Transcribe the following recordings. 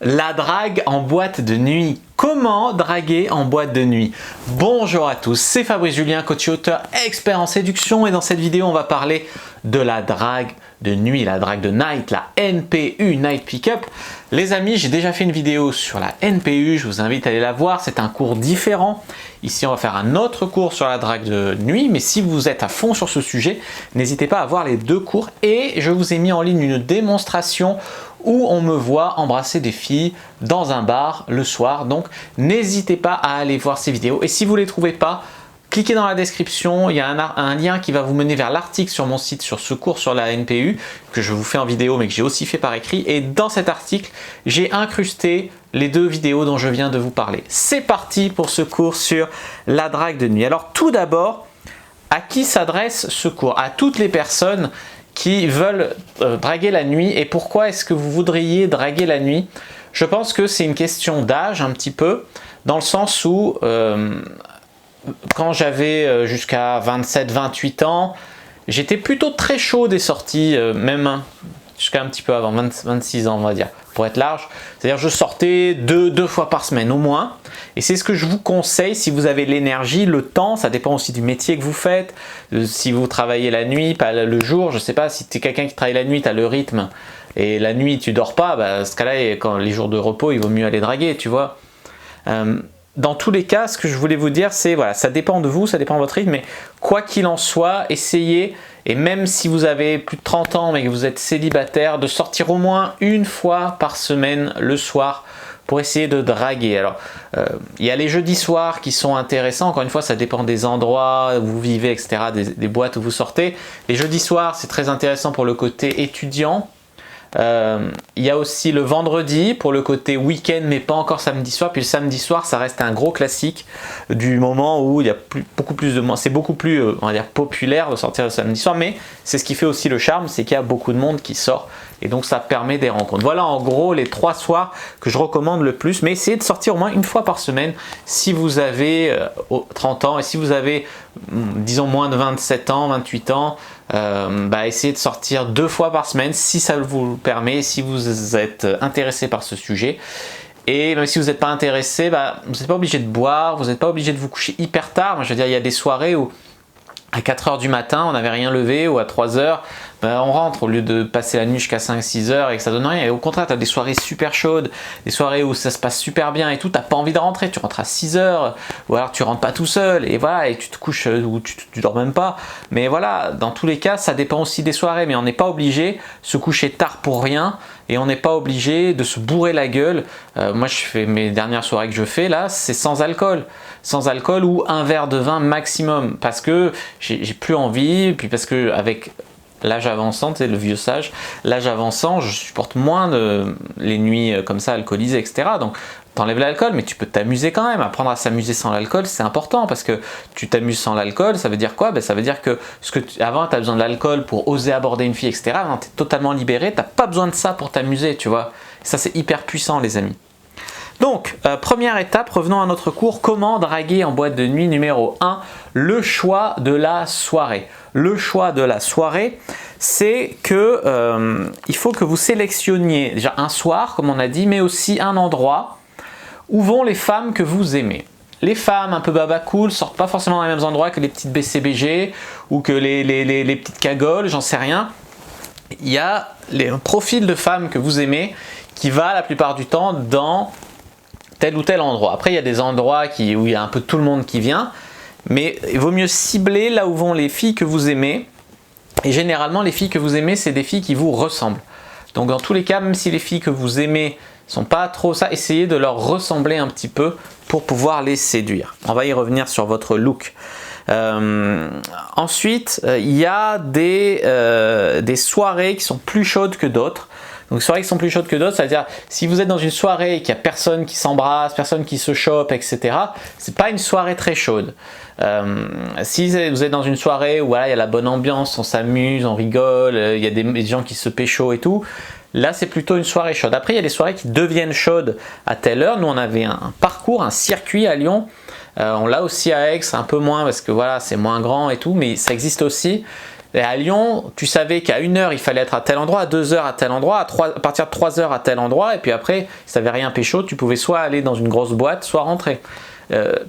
La drague en boîte de nuit. Comment draguer en boîte de nuit? Bonjour à tous, c'est Fabrice Julien, coach et auteur expert en séduction, et dans cette vidéo on va parler de la drague de nuit, la drague de night, la NPU, Night Pickup. Les amis, j'ai déjà fait une vidéo sur la NPU, je vous invite à aller la voir, c'est un cours différent. Ici on va faire un autre cours sur la drague de nuit, mais si vous êtes à fond sur ce sujet, n'hésitez pas à voir les deux cours, et je vous ai mis en ligne une démonstration où on me voit embrasser des filles dans un bar le soir. Donc n'hésitez pas à aller voir ces vidéos, et si vous ne les trouvez pas, cliquez dans la description, il y a un lien qui va vous mener vers l'article sur mon site sur ce cours sur la NPU que je vous fais en vidéo mais que j'ai aussi fait par écrit, et dans cet article j'ai incrusté les deux vidéos dont je viens de vous parler. C'est parti pour ce cours sur la drague de nuit. Alors tout d'abord, à qui s'adresse ce cours? À toutes les personnes qui veulent draguer la nuit. Et pourquoi est-ce que vous voudriez draguer la nuit? Je pense que c'est une question d'âge un petit peu, dans le sens où quand j'avais jusqu'à 27-28 ans, j'étais plutôt très chaud des sorties, même jusqu'à un petit peu avant, 26 ans on va dire, pour être large. C'est-à-dire je sortais deux fois par semaine au moins. Et c'est ce que je vous conseille si vous avez l'énergie, le temps, ça dépend aussi du métier que vous faites. Si vous travaillez la nuit, pas le jour, je sais pas, si tu es quelqu'un qui travaille la nuit, tu as le rythme, et la nuit tu dors pas, bah, dans ce cas-là, quand les jours de repos, il vaut mieux aller draguer, tu vois. Dans tous les cas, ce que je voulais vous dire, c'est voilà, ça dépend de vous, ça dépend de votre rythme, mais quoi qu'il en soit, essayez, et même si vous avez plus de 30 ans mais que vous êtes célibataire, de sortir au moins une fois par semaine le soir pour essayer de draguer. Alors, il y a les jeudis soirs qui sont intéressants, encore une fois, ça dépend des endroits où vous vivez, etc., des boîtes où vous sortez. Les jeudis soirs, c'est très intéressant pour le côté étudiant. Il y a aussi le vendredi pour le côté week-end, mais pas encore samedi soir. Puis le samedi soir, ça reste un gros classique du moment où il y a beaucoup plus de monde. C'est beaucoup plus, on va dire, populaire de sortir le samedi soir, mais c'est ce qui fait aussi le charme, c'est qu'il y a beaucoup de monde qui sort, et donc ça permet des rencontres. Voilà en gros les 3 soirs que je recommande le plus, mais essayez de sortir au moins une fois par semaine si vous avez 30 ans, et si vous avez, disons, moins de 27 ans, 28 ans, essayez de sortir 2 fois par semaine si ça vous le permet, si vous êtes intéressé par ce sujet. Et même si vous n'êtes pas intéressé, vous n'êtes pas obligé de boire, vous n'êtes pas obligé de vous coucher hyper tard. Moi, je veux dire, il y a des soirées où à 4 h du matin, on n'avait rien levé, ou à 3 h, on rentre au lieu de passer la nuit jusqu'à 5-6 h et que ça donne rien. Et au contraire, tu as des soirées super chaudes, des soirées où ça se passe super bien et tout, tu n'as pas envie de rentrer, tu rentres à 6 h, ou alors tu rentres pas tout seul, et voilà, et tu te couches, ou tu dors même pas. Mais voilà, dans tous les cas, ça dépend aussi des soirées, mais on n'est pas obligé de se coucher tard pour rien, et on n'est pas obligé de se bourrer la gueule. Moi, je fais mes dernières soirées que je fais là, c'est sans alcool ou un verre de vin maximum, parce que j'ai plus envie, puis parce que avec l'âge avançant, c'est le vieux sage, l'âge avançant, je supporte moins les nuits comme ça alcoolisées, etc. Donc t'enlèves l'alcool, mais tu peux t'amuser quand même. Apprendre à s'amuser sans l'alcool, c'est important, parce que tu t'amuses sans l'alcool, ça veut dire quoi? Ça veut dire que avant tu as besoin de l'alcool pour oser aborder une fille, etc. Maintenant tu es totalement libéré, tu n'as pas besoin de ça pour t'amuser, tu vois. Ça, c'est hyper puissant, les amis. Donc, première étape, revenons à notre cours, comment draguer en boîte de nuit. Numéro 1, le choix de la soirée. Le choix de la soirée, c'est que il faut que vous sélectionniez déjà un soir, comme on a dit, mais aussi un endroit où vont les femmes que vous aimez. Les femmes un peu baba cool sortent pas forcément dans les mêmes endroits que les petites BCBG ou que les petites cagoles, j'en sais rien. Il y a les profils de femmes que vous aimez qui va la plupart du temps dans tel ou tel endroit. Après, il y a des endroits où il y a un peu tout le monde qui vient, mais il vaut mieux cibler là où vont les filles que vous aimez. Et généralement, les filles que vous aimez, c'est des filles qui vous ressemblent. Donc dans tous les cas, même si les filles que vous aimez sont pas trop ça, essayez de leur ressembler un petit peu pour pouvoir les séduire. On va y revenir sur votre look. Ensuite, il y a des soirées qui sont plus chaudes que d'autres. Donc soirées qui sont plus chaudes que d'autres, c'est-à-dire si vous êtes dans une soirée et qu'il n'y a personne qui s'embrasse, personne qui se chope, etc., c'est pas une soirée très chaude. Si vous êtes dans une soirée où voilà, il y a la bonne ambiance, on s'amuse, on rigole, il y a des gens qui se pécho et tout, là c'est plutôt une soirée chaude. Après il y a des soirées qui deviennent chaudes à telle heure. Nous on avait un parcours, un circuit à Lyon, on l'a aussi à Aix, un peu moins parce que voilà c'est moins grand et tout, mais ça existe aussi. Et à Lyon, tu savais qu'à 1h, il fallait être à tel endroit, à 2h à tel endroit, à partir de 3h à tel endroit, et puis après, si tu n'avais rien pécho, tu pouvais soit aller dans une grosse boîte, soit rentrer.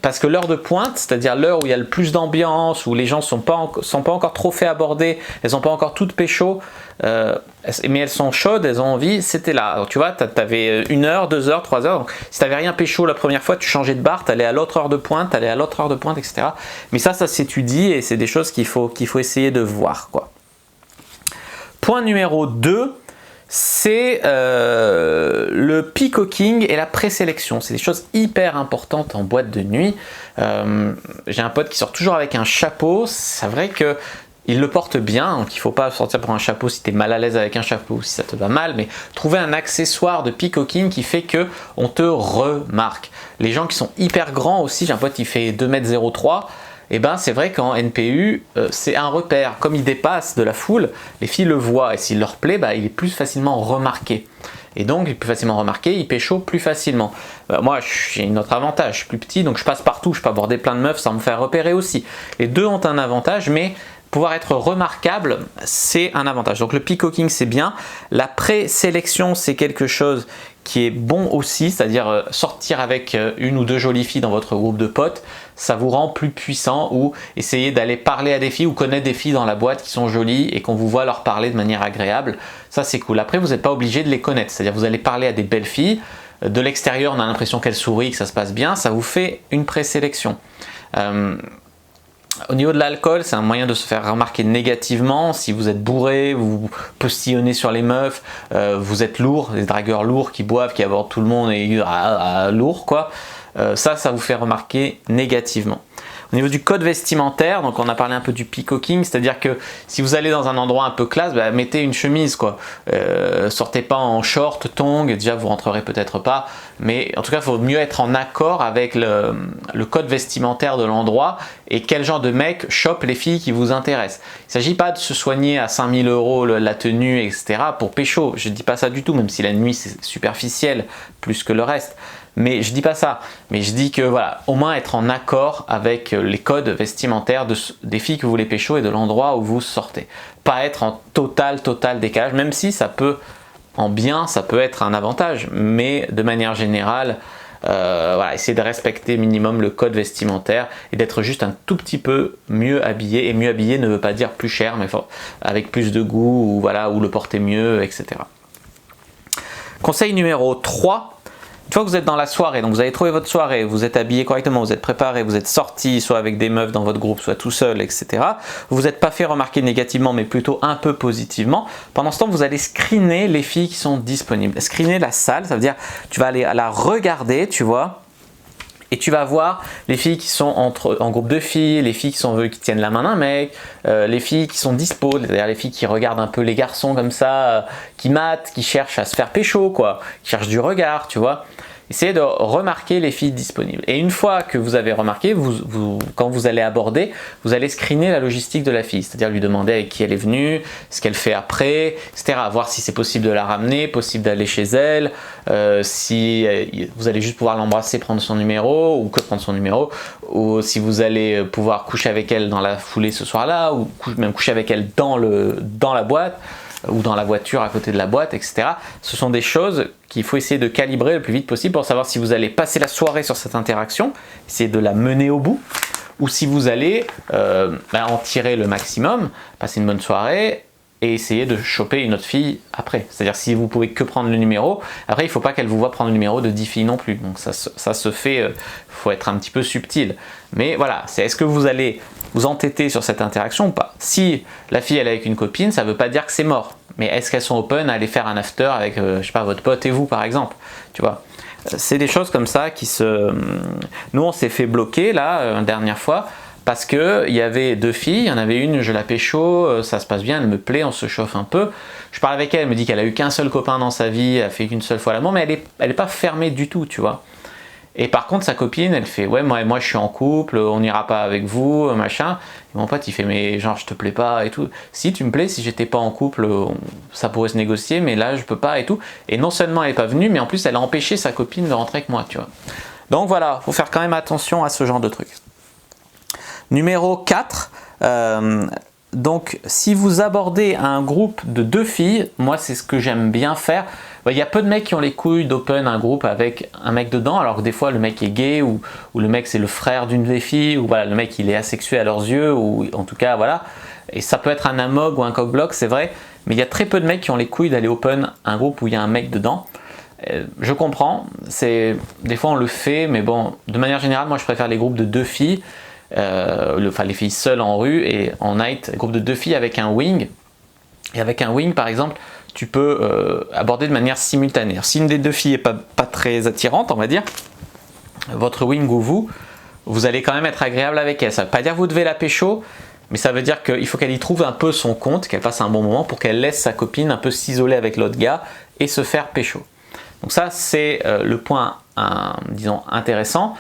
Parce que l'heure de pointe, c'est-à-dire l'heure où il y a le plus d'ambiance, où les gens ne sont pas encore trop fait aborder, elles sont pas encore toutes pécho, mais elles sont chaudes, elles ont envie, c'était là. Alors, tu vois, tu avais 1h, 2h, 3h, donc si tu n'avais rien pécho la première fois, tu changeais de bar, tu allais à l'autre heure de pointe, tu allais à l'autre heure de pointe, etc. Mais ça s'étudie et c'est des choses qu'il faut essayer de voir, quoi. Point numéro 2, c'est le peacocking et la présélection. C'est des choses hyper importantes en boîte de nuit. J'ai un pote qui sort toujours avec un chapeau. C'est vrai que il le porte bien, donc il ne faut pas sortir pour un chapeau si tu es mal à l'aise avec un chapeau, si ça te va mal, mais trouver un accessoire de peacocking qui fait que on te remarque. Les gens qui sont hyper grands aussi, j'ai un pote qui fait 2,03 m, et ben c'est vrai qu'en NPU, c'est un repère. Comme il dépasse de la foule, les filles le voient, et s'il leur plaît, bah, il est plus facilement remarqué. Et donc, il est plus facilement remarqué, il pécho plus facilement. Moi, j'ai un autre avantage, je suis plus petit, donc je passe partout, je peux aborder plein de meufs sans me faire repérer aussi. Les deux ont un avantage, mais pouvoir être remarquable, c'est un avantage. Donc le peacocking, c'est bien. La présélection, c'est quelque chose qui est bon aussi, c'est-à-dire sortir avec une ou deux jolies filles dans votre groupe de potes, ça vous rend plus puissant, ou essayer d'aller parler à des filles ou connaître des filles dans la boîte qui sont jolies et qu'on vous voit leur parler de manière agréable. Ça, c'est cool. Après, vous n'êtes pas obligé de les connaître, c'est-à-dire vous allez parler à des belles filles. De l'extérieur, on a l'impression qu'elles sourient, que ça se passe bien, ça vous fait une présélection. Au niveau de l'alcool, c'est un moyen de se faire remarquer négativement. Si vous êtes bourré, vous postillonnez sur les meufs, vous êtes lourd, des dragueurs lourds qui boivent, qui abordent tout le monde et lourd quoi. Ça vous fait remarquer négativement. Au niveau du code vestimentaire, donc on a parlé un peu du peacocking, c'est-à-dire que si vous allez dans un endroit un peu classe, bah, mettez une chemise quoi. Sortez pas en short, tongs, déjà vous rentrerez peut-être pas, mais en tout cas il vaut mieux être en accord avec le code vestimentaire de l'endroit et quel genre de mec chope les filles qui vous intéressent. Il ne s'agit pas de se soigner à 5000 € la tenue, etc. pour pécho, je dis pas ça du tout, même si la nuit c'est superficiel plus que le reste. Mais je dis pas ça, mais je dis que voilà, au moins être en accord avec les codes vestimentaires des filles que vous voulez pécho et de l'endroit où vous sortez. Pas être en total décalage, même si ça peut, en bien, ça peut être un avantage, mais de manière générale, voilà, essayez de respecter minimum le code vestimentaire et d'être juste un tout petit peu mieux habillé. Et mieux habillé ne veut pas dire plus cher, mais avec plus de goût, ou voilà, ou le porter mieux, etc. Conseil numéro 3. Une fois que vous êtes dans la soirée, donc vous avez trouvé votre soirée, vous êtes habillé correctement, vous êtes préparé, vous êtes sorti, soit avec des meufs dans votre groupe, soit tout seul, etc. Vous n'êtes pas fait remarquer négativement, mais plutôt un peu positivement. Pendant ce temps, vous allez screener les filles qui sont disponibles. Screener la salle, ça veut dire tu vas aller la regarder, tu vois, et tu vas voir les filles qui sont en groupe de filles, les filles qui tiennent la main d'un mec, les filles qui sont dispo, c'est-à-dire les filles qui regardent un peu les garçons comme ça, qui matent, qui cherchent à se faire pécho, quoi, qui cherchent du regard, tu vois. Essayez de remarquer les filles disponibles. Et une fois que vous avez remarqué, quand vous allez aborder, vous allez screener la logistique de la fille, c'est-à-dire lui demander avec qui elle est venue, ce qu'elle fait après, etc. Voir si c'est possible de la ramener, possible d'aller chez elle, si vous allez juste pouvoir l'embrasser, prendre son numéro, ou que prendre son numéro, ou si vous allez pouvoir coucher avec elle dans la foulée ce soir-là, ou même coucher avec elle dans la boîte, ou dans la voiture à côté de la boîte, etc. Ce sont des choses qu'il faut essayer de calibrer le plus vite possible pour savoir si vous allez passer la soirée sur cette interaction, essayer de la mener au bout, ou si vous allez en tirer le maximum, passer une bonne soirée et essayer de choper une autre fille après. C'est-à-dire si vous pouvez que prendre le numéro, après il ne faut pas qu'elle vous voit prendre le numéro de 10 filles non plus. Donc ça se fait, faut être un petit peu subtil. Mais voilà, est-ce que vous allez vous entêter sur cette interaction ou pas? Si la fille elle est avec une copine, ça ne veut pas dire que c'est mort. Mais est-ce qu'elles sont open à aller faire un after avec, je sais pas, votre pote et vous par exemple, tu vois? C'est des choses comme ça qui se... Nous on s'est fait bloquer là, dernière fois, parce qu'il y avait deux filles, il y en avait une, je la pécho, ça se passe bien, elle me plaît, on se chauffe un peu. Je parle avec elle, elle me dit qu'elle a eu qu'un seul copain dans sa vie, elle a fait qu'une seule fois l'amour, mais elle est pas fermée du tout, tu vois. Et par contre, sa copine, elle fait « Ouais, moi je suis en couple, on n'ira pas avec vous, machin. » Et mon pote, il fait « Mais genre, je te plais pas et tout. » « Si, tu me plais, si j'étais pas en couple, ça pourrait se négocier, mais là, je peux pas et tout. » Et non seulement elle est pas venue, mais en plus, elle a empêché sa copine de rentrer avec moi, tu vois. Donc voilà, faut faire quand même attention à ce genre de trucs. Numéro 4, donc si vous abordez un groupe de 2 filles, moi c'est ce que j'aime bien faire. Il y a peu de mecs qui ont les couilles d'open un groupe avec un mec dedans, alors que des fois le mec est gay ou le mec c'est le frère d'une des filles, ou voilà, le mec il est asexué à leurs yeux, ou en tout cas voilà. Et ça peut être un amog ou un cockblock, c'est vrai, mais il y a très peu de mecs qui ont les couilles d'aller open un groupe où il y a un mec dedans. Je comprends, des fois on le fait, mais bon, de manière générale, moi je préfère les groupes de 2 filles, enfin les filles seules en rue, et en night, groupe de 2 filles avec un wing. Et avec un wing par exemple, tu peux aborder de manière simultanée. Alors, si une des 2 filles n'est pas très attirante, on va dire, votre wing ou vous allez quand même être agréable avec elle. Ça ne veut pas dire que vous devez la pécho, mais ça veut dire qu'il faut qu'elle y trouve un peu son compte, qu'elle passe un bon moment pour qu'elle laisse sa copine un peu s'isoler avec l'autre gars et se faire pécho. Donc ça, c'est le point, disons, intéressant.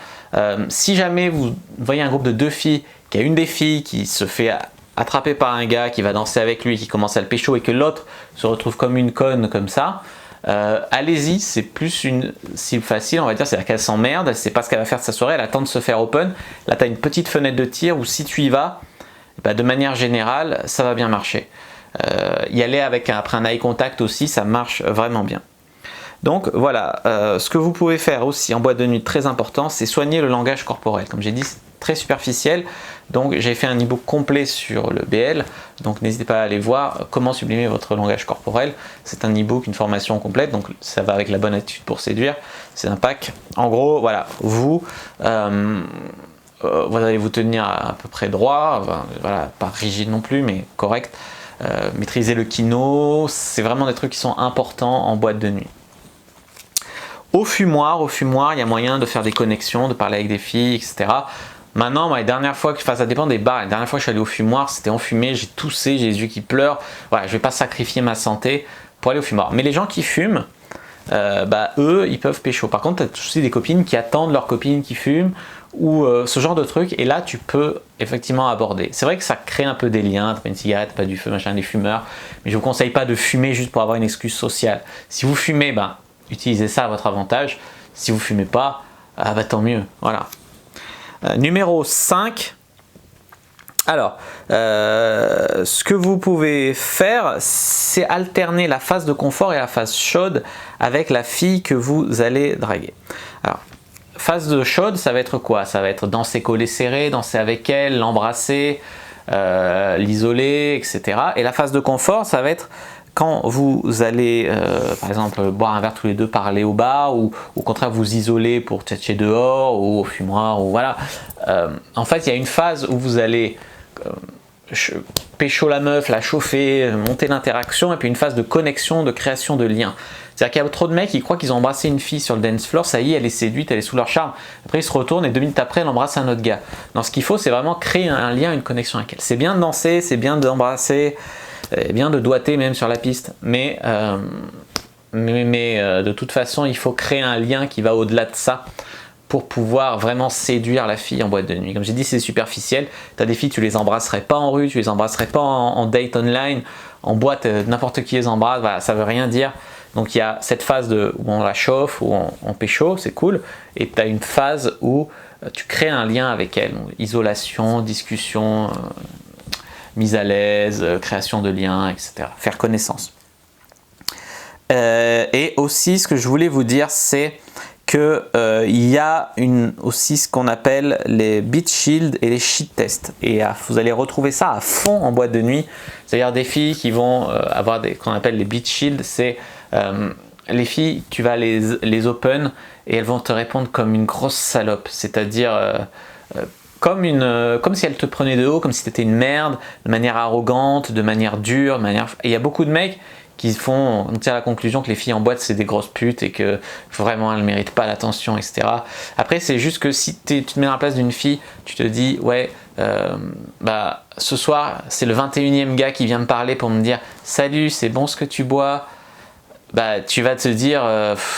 Si jamais vous voyez un groupe de 2 filles, qu'il y a une des filles qui se fait attraper par un gars, qui va danser avec lui, qui commence à le pécho, et que l'autre se retrouve comme une conne comme ça, allez-y, c'est plus une cible facile, on va dire, c'est-à-dire qu'elle s'emmerde, elle ne sait pas ce qu'elle va faire de sa soirée, elle attend de se faire open. Là, tu as une petite fenêtre de tir où si tu y vas, de manière générale, ça va bien marcher. Y aller après un eye contact aussi, ça marche vraiment bien. Donc voilà, ce que vous pouvez faire aussi en boîte de nuit, très important, c'est soigner le langage corporel. Comme j'ai dit, c'est très superficiel, donc j'ai fait un e-book complet sur le BL, donc n'hésitez pas à aller voir comment sublimer votre langage corporel. C'est un e-book, une formation complète, donc ça va avec la bonne attitude pour séduire, c'est un pack. En gros, voilà, vous allez vous tenir à peu près droit, voilà, pas rigide non plus, mais correct. Maîtriser le kino, c'est vraiment des trucs qui sont importants en boîte de nuit. Au fumoir, il y a moyen de faire des connexions, de parler avec des filles, etc. Maintenant, moi, les dernières fois, ça dépend des bars, la dernière fois que je suis allé au fumoir, c'était enfumé, j'ai toussé, j'ai les yeux qui pleurent. Voilà, je ne vais pas sacrifier ma santé pour aller au fumoir. Mais les gens qui fument, eux, ils peuvent pécho. Par contre, tu as aussi des copines qui attendent leurs copines qui fument, ou ce genre de truc, et là, tu peux effectivement aborder. C'est vrai que ça crée un peu des liens, t'as pas une cigarette, pas du feu, machin, des fumeurs, mais je ne vous conseille pas de fumer juste pour avoir une excuse sociale. Si vous fumez, utilisez ça à votre avantage. Si vous ne fumez pas, tant mieux. Voilà. Numéro 5. Alors, ce que vous pouvez faire, c'est alterner la phase de confort et la phase chaude avec la fille que vous allez draguer. Alors, phase de chaude, ça va être quoi? Ça va être danser collé serré, danser avec elle, l'embrasser, l'isoler, etc. Et la phase de confort, ça va être quand vous allez, par exemple, boire un verre tous les deux, parler au bar, ou au contraire vous isoler pour tchatcher dehors, ou au fumoir, ou voilà. En fait, il y a une phase où vous allez pécho la meuf, la chauffer, monter l'interaction, et puis une phase de connexion, de création de lien. C'est-à-dire qu'il y a trop de mecs qui croient qu'ils ont embrassé une fille sur le dance floor, ça y est, elle est séduite, elle est sous leur charme. Après, ils se retournent et 2 minutes après, elle embrasse un autre gars. Non, ce qu'il faut, c'est vraiment créer un lien, une connexion avec elle. C'est bien de danser, c'est bien d'embrasser, bien de doigter même sur la piste, mais de toute façon, il faut créer un lien qui va au-delà de ça pour pouvoir vraiment séduire la fille en boîte de nuit. Comme j'ai dit, c'est superficiel. Tu as des filles, tu les embrasserais pas en rue, tu les embrasserais pas en date online, en boîte, n'importe qui les embrasse, voilà, ça veut rien dire. Donc il y a cette phase où on la chauffe, où on pécho, c'est cool, et tu as une phase où tu crées un lien avec elle, donc, isolation, discussion, mise à l'aise, création de liens, etc. Faire connaissance. Et aussi, ce que je voulais vous dire, c'est que il y a aussi ce qu'on appelle les beat shields et les shit tests. Et vous allez retrouver ça à fond en boîte de nuit. C'est-à-dire des filles qui vont avoir qu'on appelle les beat shields. C'est les filles, tu vas les open et elles vont te répondre comme une grosse salope. C'est-à-dire comme si elles te prenaient de haut, comme si tu étais une merde, de manière arrogante, de manière dure. Et il y a beaucoup de mecs qui on tire la conclusion que les filles en boîte c'est des grosses putes et que vraiment elles ne méritent pas l'attention, etc. Après, c'est juste que si tu te mets à la place d'une fille, tu te dis ouais, ce soir c'est le 21e gars qui vient me parler pour me dire salut, c'est bon ce que tu bois. Tu vas te dire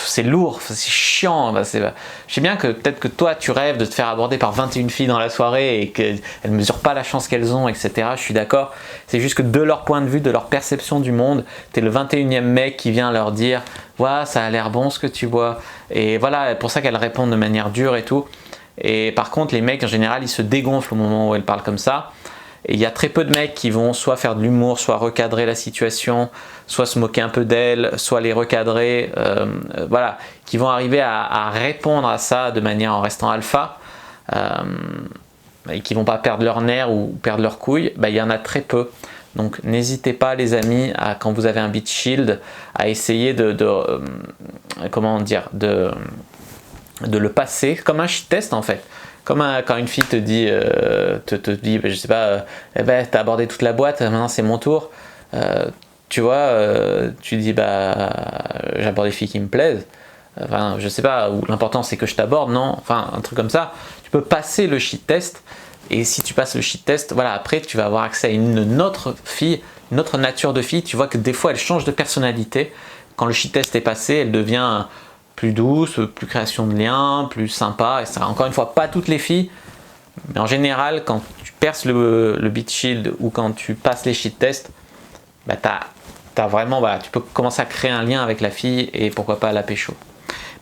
c'est lourd, c'est chiant. Je sais bien que peut-être que toi tu rêves de te faire aborder par 21 filles dans la soirée et qu'elles ne mesurent pas la chance qu'elles ont, etc. Je suis d'accord. C'est juste que de leur point de vue, de leur perception du monde, tu es le 21e mec qui vient leur dire ouais, ça a l'air bon ce que tu bois. Et voilà, pour ça qu'elles répondent de manière dure et tout. Et par contre, les mecs en général ils se dégonflent au moment où elles parlent comme ça. Et il y a très peu de mecs qui vont soit faire de l'humour, soit recadrer la situation, soit se moquer un peu d'elle, soit les recadrer, voilà, qui vont arriver à répondre à ça de manière en restant alpha, et qui vont pas perdre leur nerf ou perdre leur couille. Il y en a très peu. Donc n'hésitez pas les amis, quand vous avez un beat shield, à essayer comment dire, de le passer comme un shit test en fait. Comme quand une fille te dit, je sais pas, t'as abordé toute la boîte, maintenant c'est mon tour. Tu vois, tu dis j'aborde des filles qui me plaisent. Enfin, je sais pas, ou l'important c'est que je t'aborde, non? Enfin, un truc comme ça. Tu peux passer le shit test. Et si tu passes le shit test, voilà, après tu vas avoir accès à une autre fille, une autre nature de fille. Tu vois que des fois elle change de personnalité. Quand le shit test est passé, elle devient plus douce, plus création de liens, plus sympa, etc. Encore une fois, pas toutes les filles, mais en général, quand tu perces le beat shield ou quand tu passes les shit tests, t'as vraiment, tu peux commencer à créer un lien avec la fille et pourquoi pas la pécho.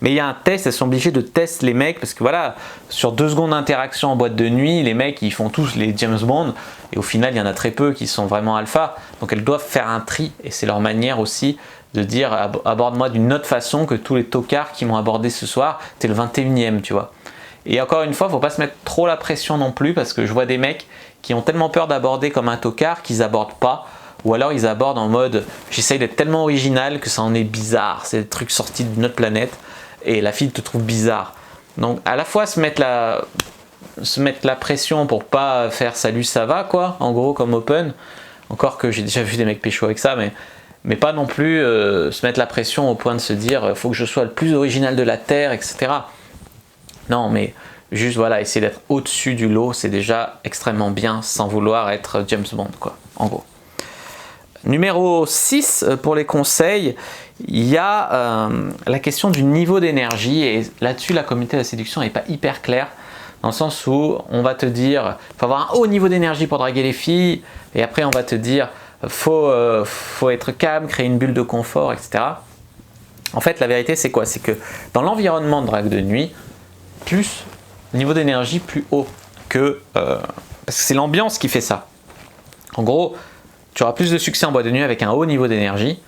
Mais il y a un test, elles sont obligées de tester les mecs parce que voilà, sur 2 secondes d'interaction en boîte de nuit, les mecs ils font tous les James Bond et au final il y en a très peu qui sont vraiment alpha. Donc elles doivent faire un tri et c'est leur manière aussi de dire aborde-moi d'une autre façon que tous les tocards qui m'ont abordé ce soir, t'es le 21e, tu vois. Et encore une fois, faut pas se mettre trop la pression non plus parce que je vois des mecs qui ont tellement peur d'aborder comme un tocard qu'ils abordent pas. Ou alors ils abordent en mode j'essaye d'être tellement original que ça en est bizarre, c'est des trucs sortis d'une autre planète et la fille te trouve bizarre. Donc à la fois se mettre la pression pour pas faire salut ça va quoi, en gros comme open, encore que j'ai déjà vu des mecs pécho avec ça, mais pas non plus se mettre la pression au point de se dire faut que je sois le plus original de la Terre, etc. Non mais juste voilà, essayer d'être au-dessus du lot, c'est déjà extrêmement bien sans vouloir être James Bond quoi, en gros. Numéro 6 pour les conseils, il y a la question du niveau d'énergie et là-dessus la communauté de la séduction n'est pas hyper claire dans le sens où on va te dire il faut avoir un haut niveau d'énergie pour draguer les filles et après on va te dire faut être calme, créer une bulle de confort, etc. En fait la vérité c'est quoi? C'est que dans l'environnement de drague de nuit, plus niveau d'énergie plus haut que parce que c'est l'ambiance qui fait ça. En gros, tu auras plus de succès en boîte de nuit avec un haut niveau d'énergie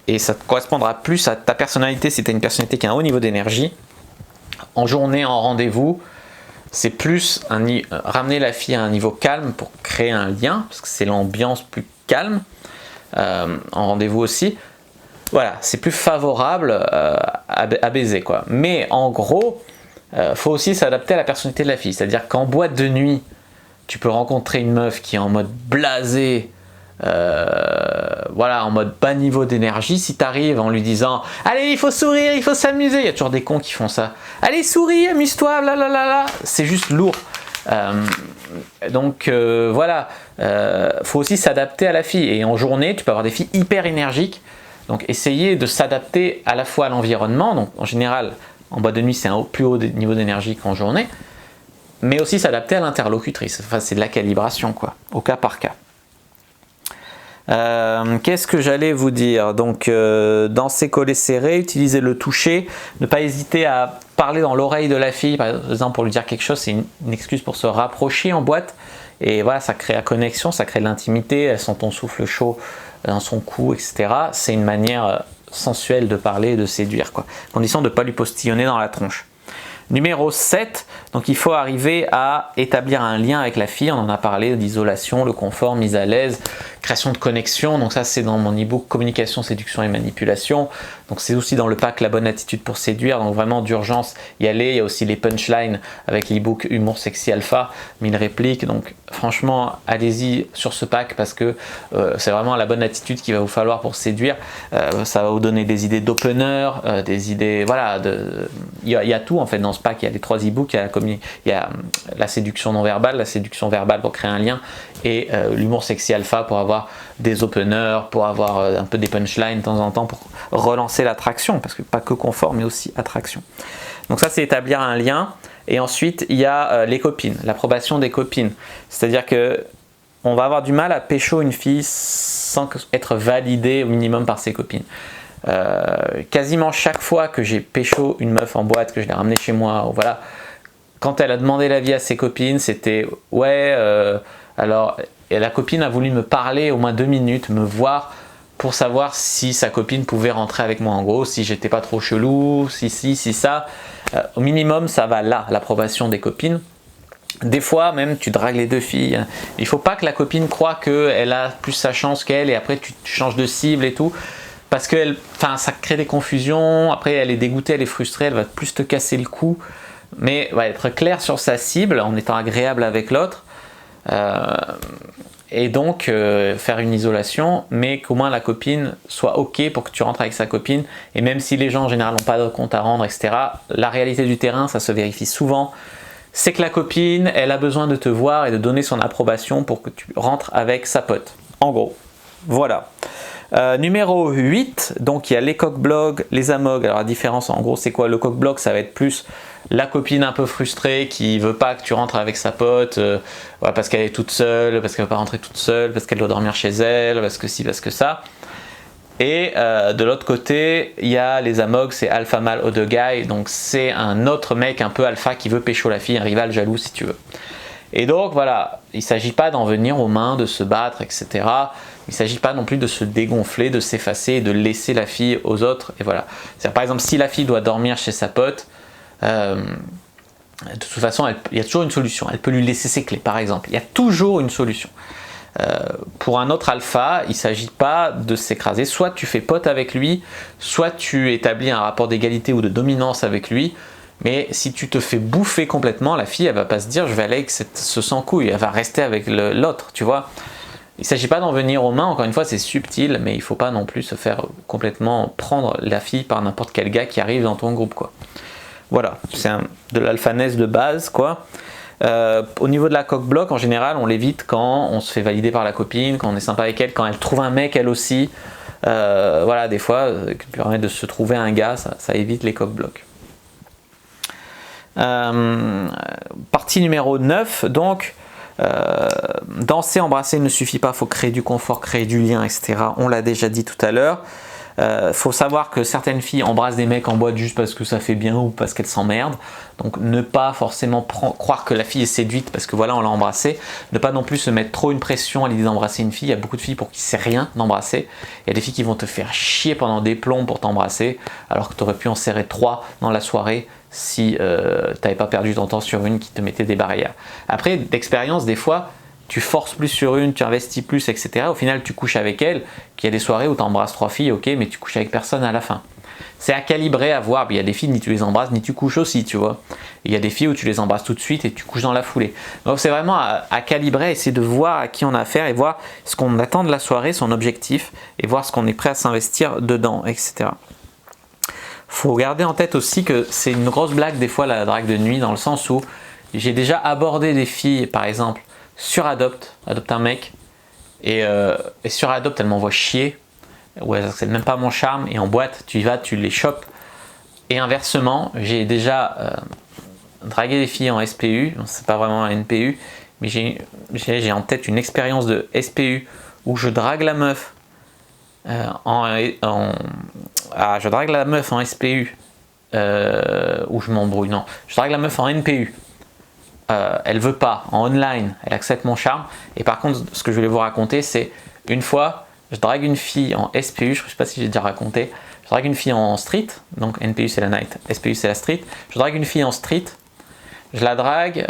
et ça te correspondra plus à ta personnalité si tu as une personnalité qui a un haut niveau d'énergie. En journée, en rendez-vous, c'est plus ramener la fille à un niveau calme pour créer un lien parce que c'est l'ambiance plus calme. En rendez-vous aussi. Voilà, c'est plus favorable à baiser quoi. Mais en gros, faut aussi s'adapter à la personnalité de la fille. C'est-à-dire qu'en boîte de nuit, tu peux rencontrer une meuf qui est en mode blasé, voilà, en mode bas niveau d'énergie. Si tu arrives en lui disant allez il faut sourire, il faut s'amuser, il y a toujours des cons qui font ça, allez souris, amuse-toi, blablabla, c'est juste lourd. Donc voilà, faut aussi s'adapter à la fille et en journée tu peux avoir des filles hyper énergiques, donc essayez de s'adapter à la fois à l'environnement. Donc en général en boîte de nuit c'est un plus haut niveau d'énergie qu'en journée, mais aussi s'adapter à l'interlocutrice. Enfin c'est de la calibration quoi, au cas par cas. Qu'est-ce que j'allais vous dire? Donc danser collé serré, utiliser le toucher, ne pas hésiter à parler dans l'oreille de la fille par exemple pour lui dire quelque chose, c'est une excuse pour se rapprocher en boîte et voilà, ça crée la connexion, ça crée de l'intimité, elle sent ton souffle chaud dans son cou, etc. C'est une manière sensuelle de parler et de séduire quoi, condition de ne pas lui postillonner dans la tronche. Numéro 7, donc il faut arriver à établir un lien avec la fille, on en a parlé, d'isolation, le confort, mise à l'aise, création de connexion, donc ça c'est dans mon e-book Communication, séduction et manipulation, donc c'est aussi dans le pack La bonne attitude pour séduire, donc vraiment d'urgence y aller, il y a aussi les punchlines avec l'e-book Humour sexy alpha, 1000 répliques, donc franchement allez-y sur ce pack parce que c'est vraiment la bonne attitude qu'il va vous falloir pour séduire, ça va vous donner des idées d'opener, des idées, voilà, il y a tout en fait dans ce pack, il y a les 3 e-books, il y a la séduction non verbale, la séduction verbale pour créer un lien et l'humour sexy alpha pour avoir des openers, pour avoir un peu des punchlines de temps en temps pour relancer l'attraction, parce que pas que confort mais aussi attraction. Donc ça c'est établir un lien et ensuite il y a les copines, l'approbation des copines, c'est-à-dire que on va avoir du mal à pécho une fille sans être validé au minimum par ses copines. Quasiment chaque fois que j'ai pécho une meuf en boîte, que je l'ai ramenée chez moi, voilà, quand elle a demandé l'avis à ses copines, c'était ouais, alors et la copine a voulu me parler au moins 2 minutes, me voir pour savoir si sa copine pouvait rentrer avec moi, en gros, si j'étais pas trop chelou, si ça. Au minimum, ça va là, l'approbation des copines. Des fois, même, tu dragues les 2 filles. Il faut pas que la copine croie qu'elle a plus sa chance qu'elle et après tu changes de cible et tout. Parce que ça crée des confusions. Après, elle est dégoûtée, elle est frustrée, elle va plus te casser le cou. Mais ouais, être clair sur sa cible en étant agréable avec l'autre. Et donc faire une isolation, mais qu'au moins la copine soit ok pour que tu rentres avec sa copine. Et même si les gens en général n'ont pas de compte à rendre, etc., la réalité du terrain, ça se vérifie souvent. C'est que la copine, elle a besoin de te voir et de donner son approbation pour que tu rentres avec sa pote. En gros, voilà. Numéro 8, donc il y a les coq-blogs, les amogs. Alors la différence en gros c'est quoi? Le coq-blog, ça va être plus la copine un peu frustrée qui veut pas que tu rentres avec sa pote parce qu'elle est toute seule, parce qu'elle veut pas rentrer toute seule, parce qu'elle doit dormir chez elle, parce que ci, parce que ça. Et de l'autre côté, il y a les amogs, c'est alpha male other guy, donc c'est un autre mec un peu alpha qui veut pécho la fille, un rival jaloux si tu veux. Et donc voilà, il ne s'agit pas d'en venir aux mains, de se battre, etc. Il ne s'agit pas non plus de se dégonfler, de s'effacer et de laisser la fille aux autres. Et voilà. Par exemple, si la fille doit dormir chez sa pote, de toute façon, il y a toujours une solution. Elle peut lui laisser ses clés, par exemple. Il y a toujours une solution. Pour un autre alpha, il ne s'agit pas de s'écraser. Soit tu fais pote avec lui, soit tu établis un rapport d'égalité ou de dominance avec lui. Mais si tu te fais bouffer complètement, la fille, elle va pas se dire je vais aller avec ce sans-couille, elle va rester avec l'autre, tu vois. Il ne s'agit pas d'en venir aux mains, encore une fois, c'est subtil, mais il ne faut pas non plus se faire complètement prendre la fille par n'importe quel gars qui arrive dans ton groupe, quoi. Voilà, c'est de l'alphaness de base, quoi. Au niveau de la coq-bloc, en général, on l'évite quand on se fait valider par la copine, quand on est sympa avec elle, quand elle trouve un mec, elle aussi. Voilà, des fois, qui permet de se trouver un gars, ça évite les coq-blocs. Partie numéro 9, donc danser, embrasser ne suffit pas, il faut créer du confort, créer du lien, etc. On l'a déjà dit tout à l'heure. Faut savoir que certaines filles embrassent des mecs en boîte juste parce que ça fait bien ou parce qu'elles s'emmerdent. Donc ne pas forcément croire que la fille est séduite parce que voilà on l'a embrassée. Ne pas non plus se mettre trop une pression à l'idée d'embrasser une fille. Il y a beaucoup de filles pour qui c'est rien d'embrasser. Il y a des filles qui vont te faire chier pendant des plombs pour t'embrasser alors que tu aurais pu en serrer 3 dans la soirée si tu n'avais pas perdu ton temps sur une qui te mettait des barrières. Après d'expérience des fois tu forces plus sur une, tu investis plus, etc. Au final, tu couches avec elle, qu'il y a des soirées où tu embrasses 3 filles, ok, mais tu couches avec personne à la fin. C'est à calibrer, à voir. Il y a des filles, ni tu les embrasses, ni tu couches aussi, tu vois. Il y a des filles où tu les embrasses tout de suite et tu couches dans la foulée. Donc c'est vraiment à calibrer, essayer de voir à qui on a affaire et voir ce qu'on attend de la soirée, son objectif, et voir ce qu'on est prêt à s'investir dedans, etc. Faut garder en tête aussi que c'est une grosse blague des fois la drague de nuit, dans le sens où j'ai déjà abordé des filles, par exemple, sur Adopte un mec, et sur Adopte elle m'envoie chier, ouais, c'est même pas mon charme, et en boîte tu y vas, tu les chopes, et inversement j'ai déjà dragué des filles en SPU, c'est pas vraiment un NPU, mais j'ai en tête une expérience de SPU où je drague la meuf je drague la meuf en SPU où je m'embrouille, non, je drague la meuf en NPU. Elle veut pas, en online, elle accepte mon charme. Et par contre, ce que je voulais vous raconter, c'est une fois, je drague une fille en SPU, je ne sais pas si j'ai déjà raconté, je drague une fille en street, donc NPU c'est la night, SPU c'est la street, je drague une fille en street, je la drague,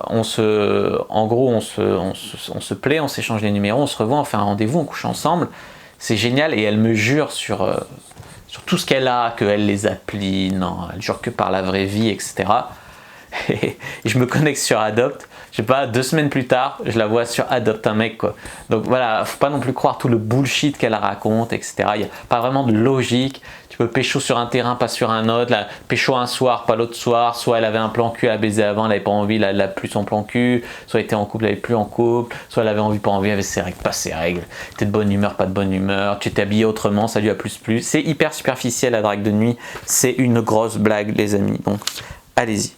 en gros on se plaît, on s'échange les numéros, on se revoit, on fait un rendez-vous, on couche ensemble, c'est génial, et elle me jure sur tout ce qu'elle a, qu'elle les applie, non, elle jure que par la vraie vie, etc. Et je me connecte sur Adopte, je sais pas, 2 semaines plus tard, je la vois sur Adopte un mec, quoi. Donc voilà, faut pas non plus croire tout le bullshit qu'elle raconte, etc. Il n'y a pas vraiment de logique. Tu peux pécho sur un terrain, pas sur un autre. Là, pécho un soir, pas l'autre soir. Soit elle avait un plan cul à baiser avant, elle n'avait pas envie, là, elle n'a plus son plan cul. Soit elle était en couple, elle n'avait plus en couple. Soit elle avait envie, pas envie, elle avait ses règles, pas ses règles. T'es de bonne humeur, pas de bonne humeur. Tu t'es habillé autrement, ça lui a plus. C'est hyper superficiel la drague de nuit. C'est une grosse blague, les amis. Donc allez-y.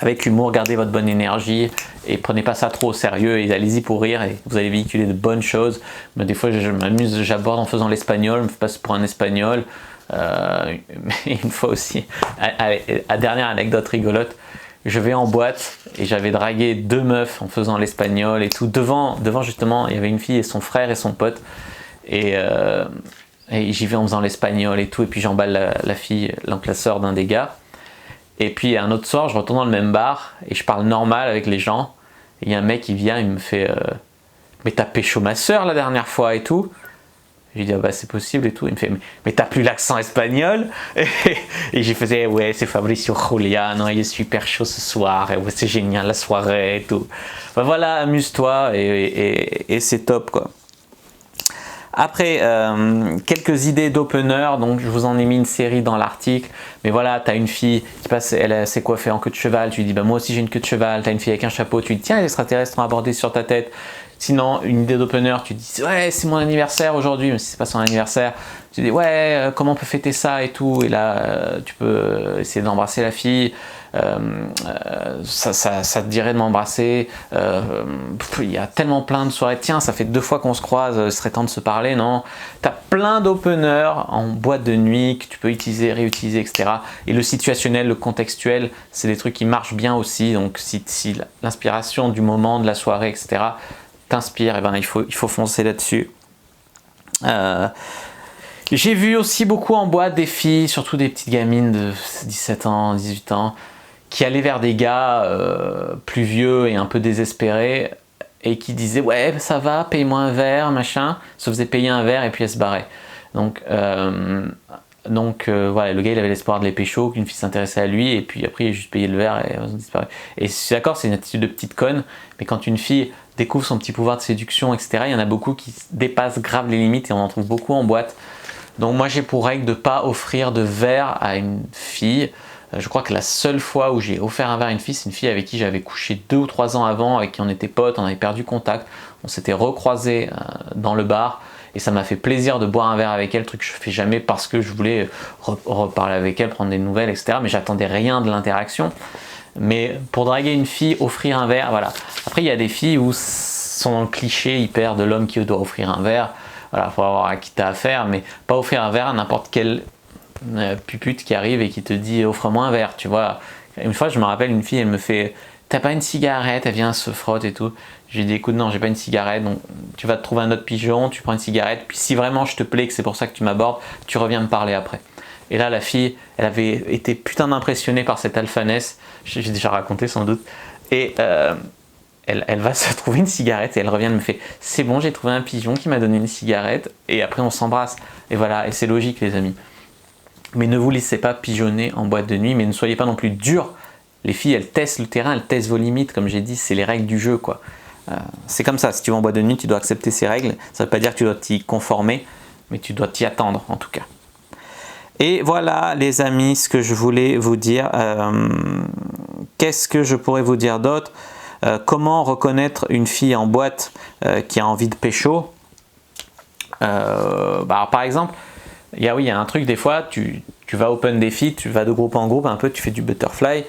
Avec humour, gardez votre bonne énergie et prenez pas ça trop au sérieux et allez-y pour rire et vous allez véhiculer de bonnes choses. Mais des fois je m'amuse, j'aborde en faisant l'espagnol, je me passe pour un espagnol. Mais une fois aussi, dernière anecdote rigolote, je vais en boîte et j'avais dragué 2 meufs en faisant l'espagnol et tout. Devant justement, il y avait une fille et son frère et son pote. Et j'y vais en faisant l'espagnol et tout. Et puis j'emballe la fille, donc la sœur d'un des gars. Et puis un autre soir, je retourne dans le même bar et je parle normal avec les gens. Et il y a un mec qui vient, il me fait mais t'as pécho ma sœur la dernière fois et tout. Je lui dis ah bah c'est possible et tout. Il me fait mais t'as plus l'accent espagnol. Et j'ai fait ouais c'est Fabricio Juliano, il est super chaud ce soir. Et ouais c'est génial la soirée et tout. Bah voilà, amuse-toi et c'est top quoi. Après, quelques idées d'opener, donc je vous en ai mis une série dans l'article, mais voilà, tu as une fille qui passe, elle s'est coiffée en queue de cheval, tu lui dis bah moi aussi j'ai une queue de cheval, tu as une fille avec un chapeau, tu lui dis tiens les extraterrestres ont abordé sur ta tête. Sinon, une idée d'opener, tu dis ouais c'est mon anniversaire aujourd'hui, mais si c'est pas son anniversaire, tu dis ouais comment on peut fêter ça et tout, et là tu peux essayer d'embrasser la fille. Ça te dirait de m'embrasser, il y a tellement plein de soirées, tiens ça fait 2 fois qu'on se croise, ce serait temps de se parler, non? Tu as plein d'openers en boîte de nuit que tu peux utiliser, réutiliser, etc. Et le situationnel, le contextuel, c'est des trucs qui marchent bien aussi, donc si l'inspiration du moment, de la soirée, etc. t'inspire, et ben il faut foncer là-dessus. J'ai vu aussi beaucoup en boîte des filles, surtout des petites gamines de 17 ans, 18 ans, qui allaient vers des gars plus vieux et un peu désespérés et qui disaient ouais ça va, paye-moi un verre, machin, se faisait payer un verre et puis elle se barrait. Donc voilà, le gars il avait l'espoir de les pécho, qu'une fille s'intéressait à lui et puis après il a juste payé le verre et elles ont disparu. Et je suis d'accord, c'est une attitude de petite conne, mais quand une fille découvre son petit pouvoir de séduction, etc., il y en a beaucoup qui dépassent grave les limites et on en trouve beaucoup en boîte. Donc moi j'ai pour règle de ne pas offrir de verre à une fille. Je crois que la seule fois où j'ai offert un verre à une fille, c'est une fille avec qui j'avais couché 2 ou 3 ans avant, avec qui on était potes, on avait perdu contact, on s'était recroisés dans le bar et ça m'a fait plaisir de boire un verre avec elle, truc que je fais jamais parce que je voulais reparler avec elle, prendre des nouvelles, etc. Mais j'attendais rien de l'interaction. Mais pour draguer une fille, offrir un verre, voilà. Après il y a des filles où sont dans le cliché hyper de l'homme qui doit offrir un verre. Voilà, faut avoir à qui t'as affaire, mais pas offrir un verre à n'importe quelle pupute qui arrive et qui te dit offre-moi un verre, tu vois. Une fois, je me rappelle, une fille, elle me fait t'as pas une cigarette, elle vient, se frotte et tout. Je lui dis écoute, non, j'ai pas une cigarette, donc tu vas te trouver un autre pigeon, tu prends une cigarette, puis si vraiment je te plais, que c'est pour ça que tu m'abordes, tu reviens me parler après. Et là, la fille, elle avait été putain d'impressionnée par cette alphanesse, j'ai déjà raconté sans doute, et elle va se trouver une cigarette et elle revient et me fait c'est bon, j'ai trouvé un pigeon qui m'a donné une cigarette et après on s'embrasse. Et voilà, et c'est logique les amis. Mais ne vous laissez pas pigeonner en boîte de nuit, mais ne soyez pas non plus durs. Les filles, elles testent le terrain, elles testent vos limites, comme j'ai dit, c'est les règles du jeu quoi. C'est comme ça, si tu vas en boîte de nuit, tu dois accepter ces règles. Ça ne veut pas dire que tu dois t'y conformer, mais tu dois t'y attendre en tout cas. Et voilà les amis, ce que je voulais vous dire. Qu'est-ce que je pourrais vous dire d'autre? Comment reconnaître une fille en boîte qui a envie de pécho? Par exemple, il y a un truc des fois, tu vas open des filles, tu vas de groupe en groupe, un peu tu fais du butterfly,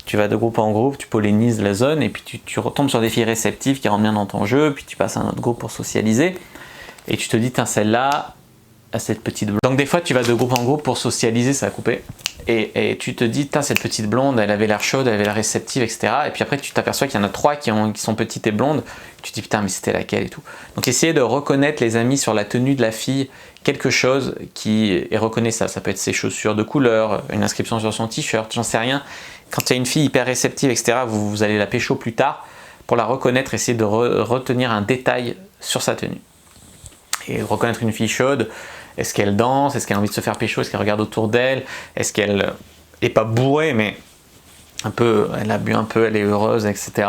tu vas de groupe en groupe, tu pollinises la zone et puis tu retombes sur des filles réceptives qui rentrent bien dans ton jeu, puis tu passes à un autre groupe pour socialiser et tu te dis tiens celle-là, à cette petite blonde. Donc des fois tu vas de groupe en groupe pour socialiser, ça va couper. Et tu te dis, cette petite blonde, elle avait l'air chaude, elle avait l'air réceptive, etc. Et puis après, tu t'aperçois qu'il y en a 3 qui sont petites et blondes. Tu te dis, putain, mais c'était laquelle et tout. Donc essayez de reconnaître, les amis, sur la tenue de la fille, quelque chose qui est reconnaissable. Ça peut être ses chaussures de couleur, une inscription sur son t-shirt, j'en sais rien. Quand il y a une fille hyper réceptive, etc., vous allez la pécho plus tard. Pour la reconnaître, essayez de retenir un détail sur sa tenue. Et reconnaître une fille chaude. Est-ce qu'elle danse? Est-ce qu'elle a envie de se faire pécho? Est-ce qu'elle regarde autour d'elle? Est-ce qu'elle est pas bourrée, mais un peu, elle a bu un peu, elle est heureuse, etc.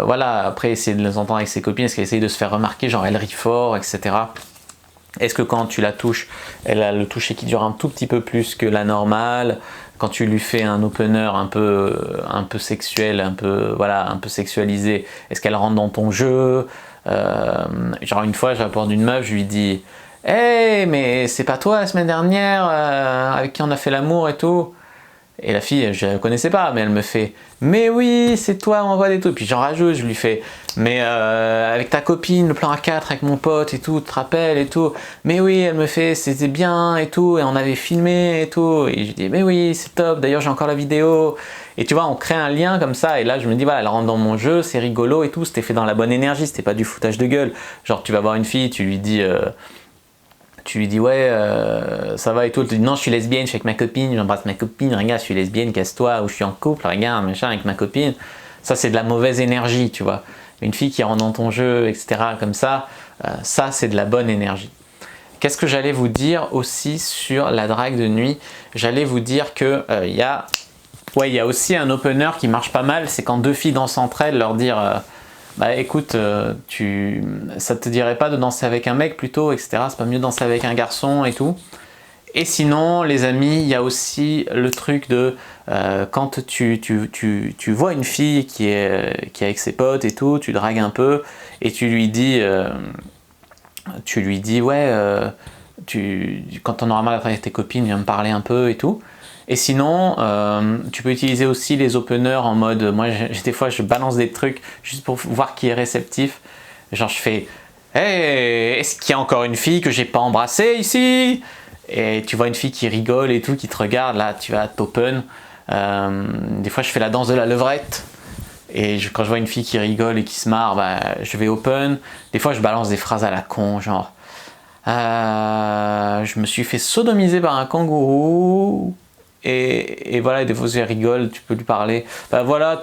Voilà, après, essayer de les entendre avec ses copines. Est-ce qu'elle essaye de se faire remarquer? Genre, elle rit fort, etc. Est-ce que quand tu la touches, elle a le toucher qui dure un tout petit peu plus que la normale? Quand tu lui fais un opener un peu sexuel, un peu sexualisé, est-ce qu'elle rentre dans ton jeu? Genre, une fois, j'apporte une meuf, je lui dis hey, mais c'est pas toi la semaine dernière avec qui on a fait l'amour et tout? Et la fille, je la connaissais pas, mais elle me fait « Mais oui, c'est toi, on voit des trucs ». Puis j'en rajoute, je lui fais « Mais avec ta copine, le plan A4 avec mon pote et tout, tu te rappelles et tout ». « Mais oui », elle me fait « C'était bien et tout, et on avait filmé et tout ». Et je dis « Mais oui, c'est top, d'ailleurs j'ai encore la vidéo ». Et tu vois, on crée un lien comme ça, et là je me dis, voilà, elle rentre dans mon jeu, c'est rigolo et tout, c'était fait dans la bonne énergie, c'était pas du foutage de gueule. Genre, tu vas voir une fille, tu lui dis ouais, ça va et tout, elle te dit, non, je suis lesbienne, je suis avec ma copine, j'embrasse ma copine, regarde, je suis lesbienne, casse-toi, ou je suis en couple, regarde, machin, avec ma copine. Ça, c'est de la mauvaise énergie, tu vois. Une fille qui rentre dans ton jeu, etc., comme ça, ça, c'est de la bonne énergie. Qu'est-ce que j'allais vous dire aussi sur la drague de nuit? J'allais vous dire que il y a aussi un opener qui marche pas mal, c'est quand deux filles dansent entre elles, leur dire bah écoute, ça te dirait pas de danser avec un mec plutôt, etc. C'est pas mieux de danser avec un garçon et tout. Et sinon, les amis, il y a aussi le truc de quand tu vois une fille qui est avec ses potes et tout, tu dragues un peu et tu lui dis ouais, quand on aura mal avec tes copines, viens me parler un peu et tout. Et sinon, tu peux utiliser aussi les openers en mode, moi des fois je balance des trucs juste pour voir qui est réceptif. Genre je fais, hey, est-ce qu'il y a encore une fille que j'ai pas embrassée ici? Et tu vois une fille qui rigole et tout, qui te regarde, là tu vas t'open. Des fois je fais la danse de la levrette. Et quand je vois une fille qui rigole et qui se marre, bah, je vais open. Des fois je balance des phrases à la con, genre je me suis fait sodomiser par un kangourou. Et voilà, des fois elle rigole, tu peux lui parler. Bah voilà,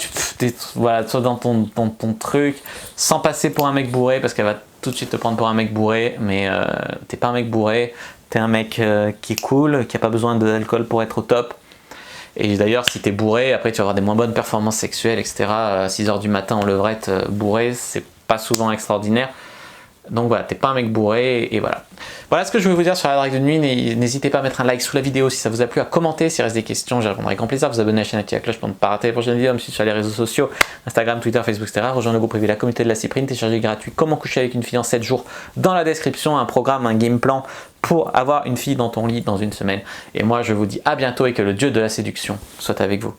voilà, sois dans ton truc, sans passer pour un mec bourré, parce qu'elle va tout de suite te prendre pour un mec bourré, mais t'es pas un mec bourré, t'es un mec qui est cool, qui a pas besoin d'alcool pour être au top. Et d'ailleurs, si t'es bourré, après tu vas avoir des moins bonnes performances sexuelles, etc. À 6h du matin en levrette, bourré, c'est pas souvent extraordinaire. Donc voilà, t'es pas un mec bourré, et voilà. Voilà ce que je voulais vous dire sur la drague de nuit. N'hésitez pas à mettre un like sous la vidéo si ça vous a plu, à commenter s'il reste des questions, j'y répondrai avec grand plaisir. Vous abonner à la chaîne, activer la cloche pour ne pas rater les prochaines vidéos, me suivre sur les réseaux sociaux, Instagram, Twitter, Facebook, etc. Rejoindre le groupe privé, la communauté de la Cyprine, télécharger gratuit Comment coucher avec une fille en 7 jours dans la description, un programme, un game plan pour avoir une fille dans ton lit dans une semaine. Et moi je vous dis à bientôt et que le dieu de la séduction soit avec vous.